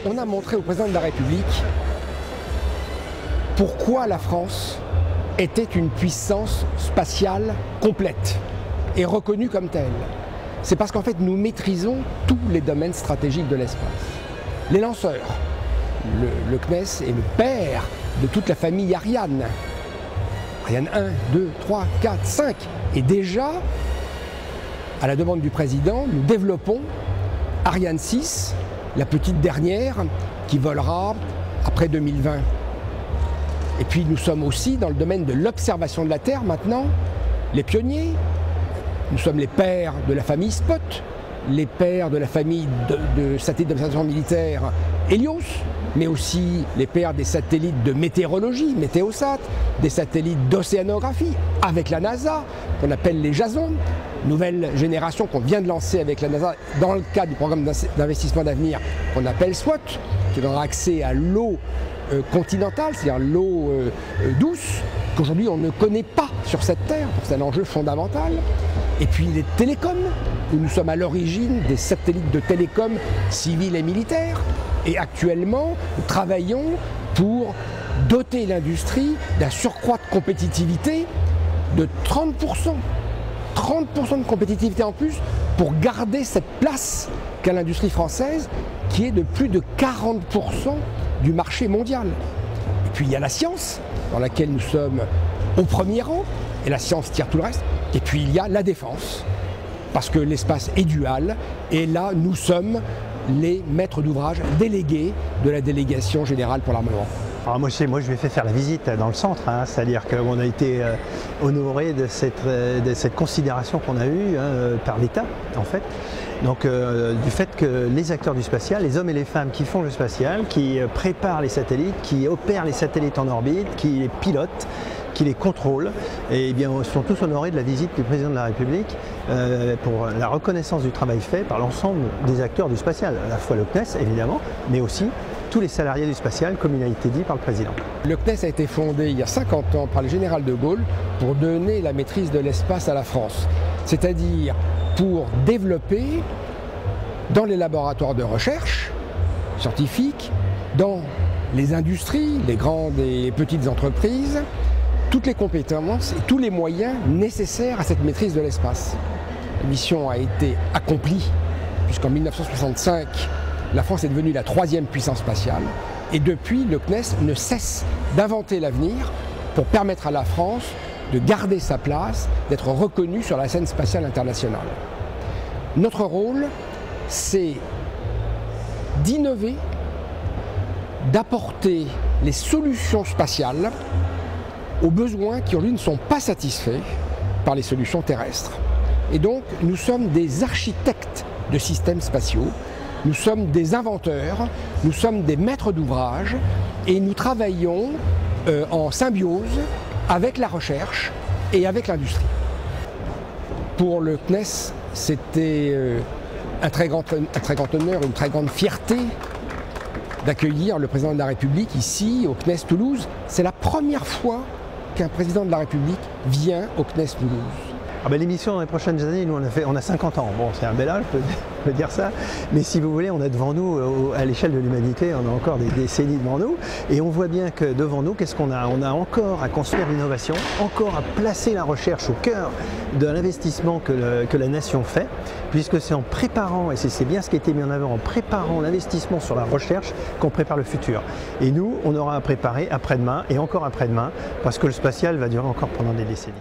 on a montré au président de la République pourquoi la France était une puissance spatiale complète et reconnue comme telle. C'est parce qu'en fait nous maîtrisons tous les domaines stratégiques de l'espace. Les lanceurs, le CNES est le père de toute la famille Ariane. Ariane 1, 2, 3, 4, 5. Et déjà, à la demande du président, nous développons Ariane 6, la petite dernière, qui volera après 2020. Et puis nous sommes aussi dans le domaine de l'observation de la Terre maintenant, les pionniers. Nous sommes les pères de la famille Spot, les pères de la famille de satellites d'observation militaire Helios, mais aussi les pères des satellites de météorologie, Météosat, des satellites d'océanographie avec la NASA, qu'on appelle les Jason, nouvelle génération qu'on vient de lancer avec la NASA dans le cadre du programme d'investissement d'avenir qu'on appelle SWOT, qui donnera accès à l'eau continentale, c'est-à-dire l'eau douce, qu'aujourd'hui on ne connaît pas sur cette Terre, c'est un enjeu fondamental. Et puis les télécoms, où nous sommes à l'origine des satellites de télécoms civils et militaires. Et actuellement, nous travaillons pour doter l'industrie d'un surcroît de compétitivité de 30%. 30% de compétitivité en plus pour garder cette place qu'a l'industrie française, qui est de plus de 40% du marché mondial. Et puis il y a la science, dans laquelle nous sommes au premier rang, et la science tire tout le reste. Et puis il y a la défense, parce que l'espace est dual, et là nous sommes les maîtres d'ouvrage délégués de la délégation générale pour l'armement. Alors moi je lui ai fait faire la visite dans le centre, c'est-à-dire qu'on a été honoré de cette considération qu'on a eue par l'État en fait. Donc du fait que les acteurs du spatial, les hommes et les femmes qui font le spatial, qui préparent les satellites, qui opèrent les satellites en orbite, qui les pilotent, qui les contrôlent, et bien sont tous honorés de la visite du président de la République pour la reconnaissance du travail fait par l'ensemble des acteurs du spatial, à la fois le CNES évidemment, mais aussi tous les salariés du spatial, comme il a été dit par le président. Le CNES a été fondé il y a 50 ans par le général de Gaulle pour donner la maîtrise de l'espace à la France, c'est-à-dire pour développer dans les laboratoires de recherche scientifique, dans les industries, les grandes et petites entreprises, toutes les compétences et tous les moyens nécessaires à cette maîtrise de l'espace. La mission a été accomplie puisqu'en 1965, la France est devenue la 3e puissance spatiale et depuis, le CNES ne cesse d'inventer l'avenir pour permettre à la France de garder sa place, d'être reconnue sur la scène spatiale internationale. Notre rôle, c'est d'innover, d'apporter les solutions spatiales aux besoins qui aujourd'hui ne sont pas satisfaits par les solutions terrestres. Et donc nous sommes des architectes de systèmes spatiaux, nous sommes des inventeurs, nous sommes des maîtres d'ouvrage et nous travaillons en symbiose avec la recherche et avec l'industrie. Pour le CNES, c'était un très grand honneur, une très grande fierté d'accueillir le président de la République ici au CNES Toulouse. C'est la première fois qu'un président de la République vient au CNES Toulouse. Ah ben, l'émission dans les prochaines années, nous on a 50 ans, bon c'est un bel âge, je peux dire ça, mais si vous voulez, on a devant nous, à l'échelle de l'humanité, on a encore des décennies devant nous, et on voit bien que devant nous, qu'est-ce qu'on a? On a encore à construire l'innovation, encore à placer la recherche au cœur de l'investissement que la nation fait, puisque c'est en préparant, et c'est bien ce qui a été mis en avant, en préparant l'investissement sur la recherche qu'on prépare le futur. Et nous, on aura à préparer après-demain et encore après-demain, parce que le spatial va durer encore pendant des décennies.